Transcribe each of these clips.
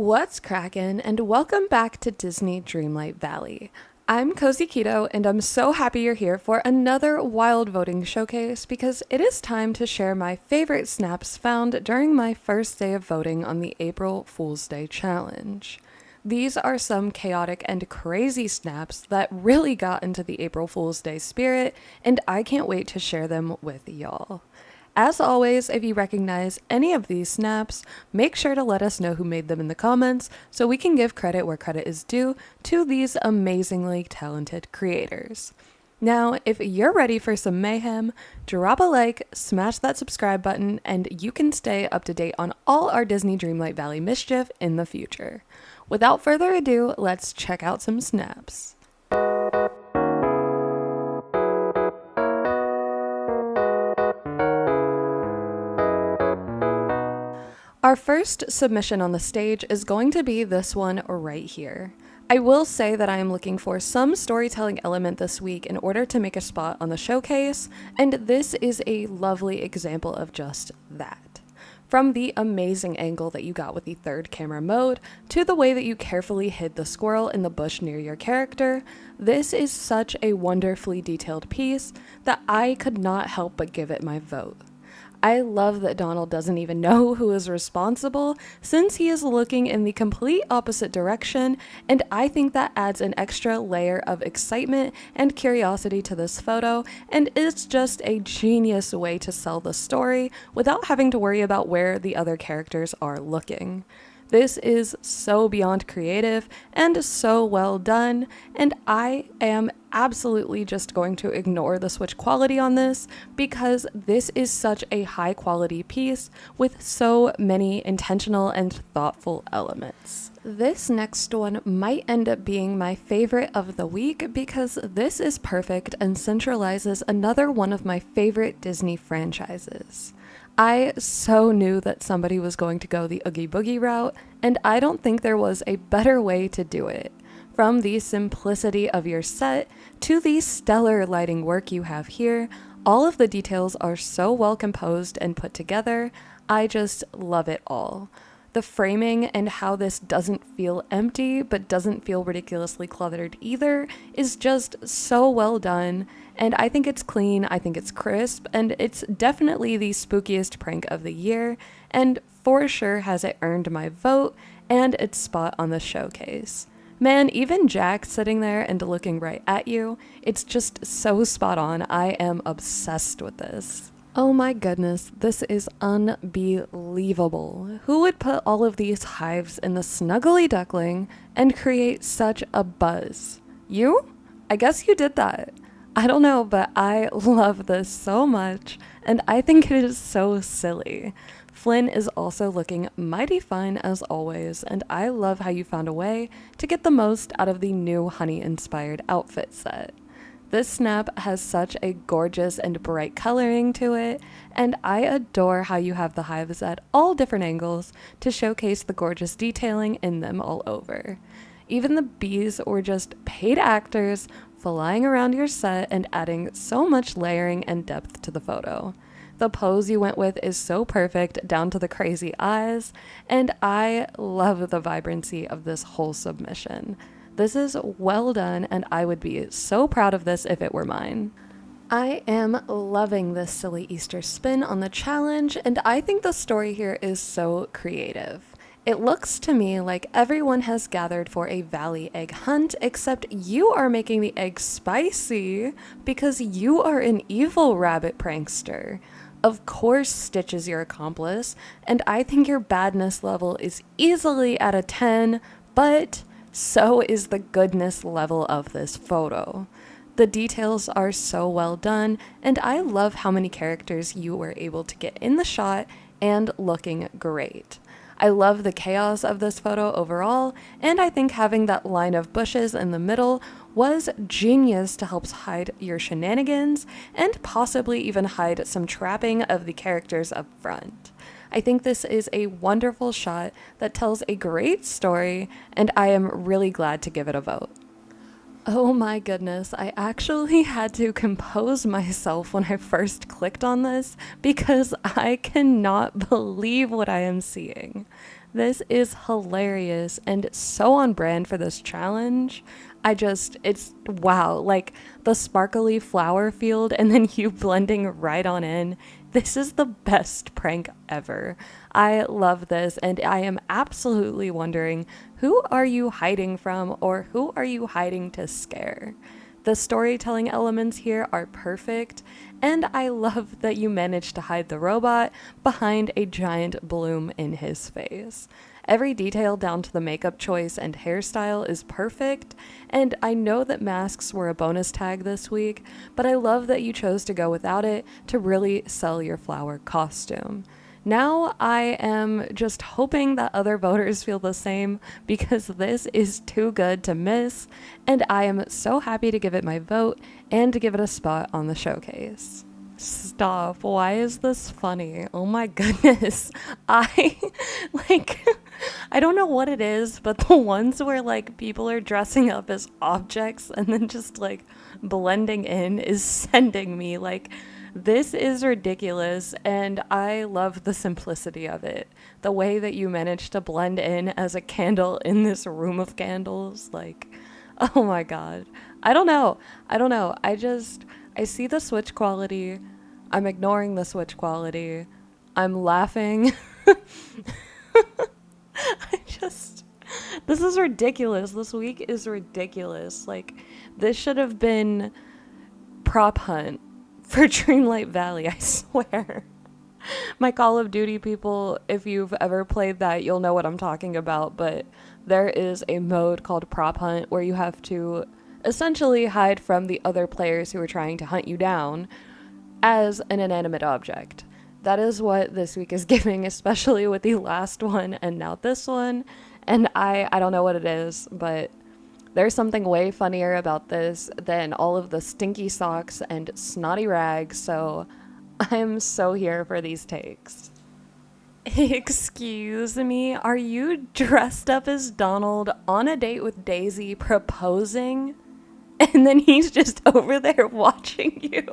What's crackin', and welcome back to Disney Dreamlight Valley. I'm cozyceto, and I'm so happy you're here for another wild voting showcase because it is time to share my favorite snaps found during my first day of voting on the April Fool's Day challenge. These are some chaotic and crazy snaps that really got into the April Fool's Day spirit, and I can't wait to share them with y'all. As always, if you recognize any of these snaps, make sure to let us know who made them in the comments so we can give credit where credit is due to these amazingly talented creators. Now, if you're ready for some mayhem, drop a like, smash that subscribe button, and you can stay up to date on all our Disney Dreamlight Valley mischief in the future. Without further ado, let's check out some snaps. Our first submission on the stage is going to be this one right here. I will say that I am looking for some storytelling element this week in order to make a spot on the showcase, and this is a lovely example of just that. From the amazing angle that you got with the third camera mode, to the way that you carefully hid the squirrel in the bush near your character, this is such a wonderfully detailed piece that I could not help but give it my vote. I love that Donald doesn't even know who is responsible since he is looking in the complete opposite direction, and I think that adds an extra layer of excitement and curiosity to this photo, and it's just a genius way to sell the story without having to worry about where the other characters are looking. This is so beyond creative and so well done, and I am absolutely just going to ignore the switch quality on this because this is such a high quality piece with so many intentional and thoughtful elements. This next one might end up being my favorite of the week because this is perfect and centralizes another one of my favorite Disney franchises. I so knew that somebody was going to go the Oogie Boogie route, and I don't think there was a better way to do it. From the simplicity of your set to the stellar lighting work you have here, all of the details are so well composed and put together. I just love it all. The framing and how this doesn't feel empty but doesn't feel ridiculously cluttered either is just so well done, and I think it's clean, I think it's crisp, and it's definitely the spookiest prank of the year, and for sure has it earned my vote and its spot on the showcase. Man, even Jack sitting there and looking right at you, it's just so spot on. I am obsessed with this. Oh my goodness, this is unbelievable. Who would put all of these hives in the Snuggly Duckling and create such a buzz? You? I guess you did that. I don't know, but I love this so much, and I think it is so silly. Flynn is also looking mighty fine as always, and I love how you found a way to get the most out of the new honey-inspired outfit set. This snap has such a gorgeous and bright coloring to it, and I adore how you have the hives at all different angles to showcase the gorgeous detailing in them all over. Even the bees were just paid actors flying around your set and adding so much layering and depth to the photo. The pose you went with is so perfect down to the crazy eyes, and I love the vibrancy of this whole submission. This is well done, and I would be so proud of this if it were mine. I am loving this silly Easter spin on the challenge, and I think the story here is so creative. It looks to me like everyone has gathered for a valley egg hunt, except you are making the egg spicy because you are an evil rabbit prankster. Of course Stitch is your accomplice, and I think your badness level is easily at a 10, but so is the goodness level of this photo. The details are so well done, and I love how many characters you were able to get in the shot and looking great. I love the chaos of this photo overall, and I think having that line of bushes in the middle was genius to help hide your shenanigans and possibly even hide some trapping of the characters up front. I think this is a wonderful shot that tells a great story, and I am really glad to give it a vote. Oh my goodness, I actually had to compose myself when I first clicked on this because I cannot believe what I am seeing. This is hilarious and so on brand for this challenge. It's wow, like the sparkly flower field and then you blending right on in. This is the best prank ever. I love this, and I am absolutely wondering, who are you hiding from, or who are you hiding to scare? The storytelling elements here are perfect, and I love that you managed to hide the robot behind a giant bloom in his face. Every detail down to the makeup choice and hairstyle is perfect, and I know that masks were a bonus tag this week, but I love that you chose to go without it to really sell your flower costume. Now I am just hoping that other voters feel the same, because this is too good to miss, and I am so happy to give it my vote and to give it a spot on the showcase. Stop. Why is this funny? Oh my goodness. I like I don't know what it is, but the ones where like people are dressing up as objects and then just like blending in is sending me like, this is ridiculous, and I love the simplicity of it. The way that you managed to blend in as a candle in this room of candles, like, oh my god. I don't know. I see the Switch quality. I'm ignoring the Switch quality. I'm laughing. This is ridiculous. This week is ridiculous. Like, this should have been prop hunt for Dreamlight Valley, I swear. My Call of Duty people, if you've ever played that, you'll know what I'm talking about, but there is a mode called Prop Hunt where you have to essentially hide from the other players who are trying to hunt you down as an inanimate object. That is what this week is giving, especially with the last one and now this one. And I don't know what it is, but there's something way funnier about this than all of the stinky socks and snotty rags, so I'm so here for these takes. Excuse me, are you dressed up as Donald on a date with Daisy proposing? And then he's just over there watching you?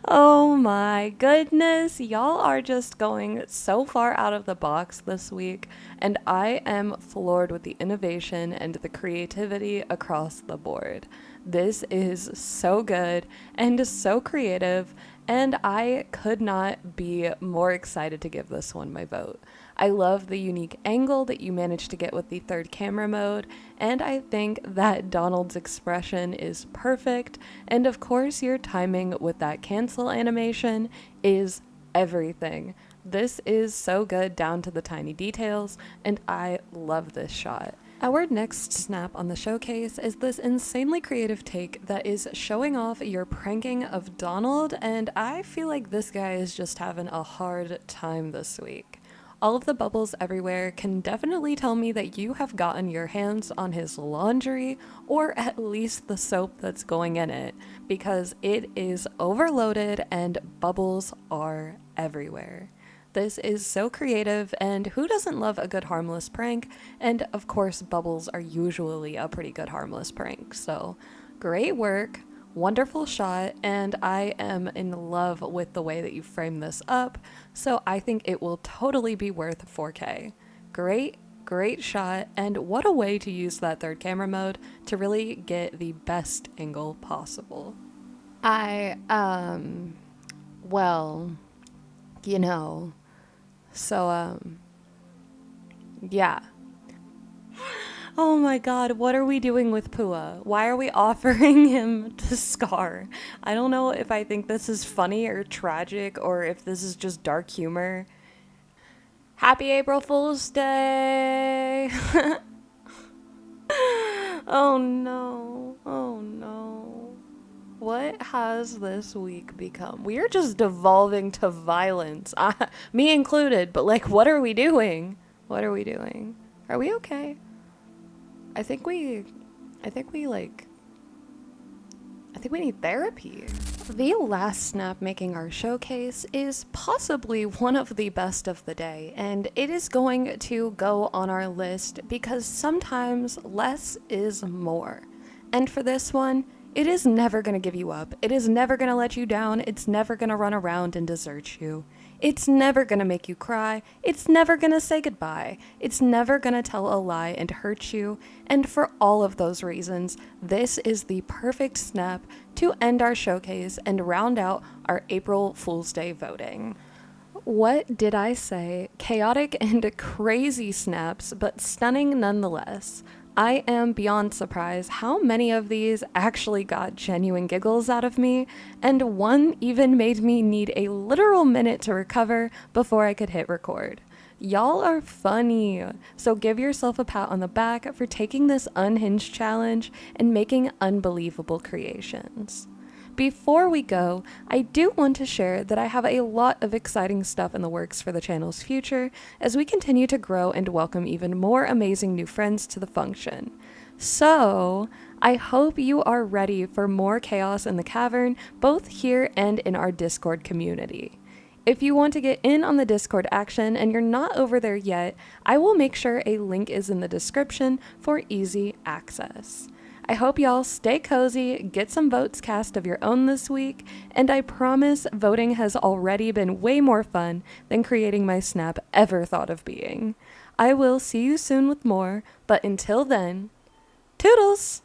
Oh my goodness, y'all are just going so far out of the box this week, and I am floored with the innovation and the creativity across the board. This is so good and so creative, and I could not be more excited to give this one my vote. I love the unique angle that you managed to get with the third camera mode, and I think that Donald's expression is perfect, and of course your timing with that cancel animation is everything. This is so good down to the tiny details, and I love this shot. Our next snap on the showcase is this insanely creative take that is showing off your pranking of Donald, and I feel like this guy is just having a hard time this week. All of the bubbles everywhere can definitely tell me that you have gotten your hands on his laundry, or at least the soap that's going in it, because it is overloaded and bubbles are everywhere. This is so creative, and who doesn't love a good harmless prank? And of course, bubbles are usually a pretty good harmless prank, so great work. Wonderful shot, and I am in love with the way that you frame this up, so I think it will totally be worth 4K. Great shot, and what a way to use that third camera mode to really get the best angle possible. Well, you know, so, yeah. Oh my god, what are we doing with Pua? Why are we offering him to Scar? I don't know if I think this is funny or tragic, or if this is just dark humor. Happy April Fool's Day! Oh no. What has this week become? We are just devolving to violence. Me included, but like, what are we doing? Are we okay? I think we need therapy. The last snap making our showcase is possibly one of the best of the day, and it is going to go on our list because sometimes less is more. And for this one, it is never going to give you up. It is never going to let you down. It's never going to run around and desert you. It's never gonna make you cry. It's never gonna say goodbye. It's never gonna tell a lie and hurt you. And for all of those reasons, this is the perfect snap to end our showcase and round out our April Fool's Day voting. What did I say? Chaotic and crazy snaps, but stunning nonetheless. I am beyond surprised how many of these actually got genuine giggles out of me, and one even made me need a literal minute to recover before I could hit record. Y'all are funny, so give yourself a pat on the back for taking this unhinged challenge and making unbelievable creations. Before we go, I do want to share that I have a lot of exciting stuff in the works for the channel's future as we continue to grow and welcome even more amazing new friends to the function. So, I hope you are ready for more chaos in the cavern, both here and in our Discord community. If you want to get in on the Discord action and you're not over there yet, I will make sure a link is in the description for easy access. I hope y'all stay cozy, get some votes cast of your own this week, and I promise voting has already been way more fun than creating my snap ever thought of being. I will see you soon with more, but until then, toodles!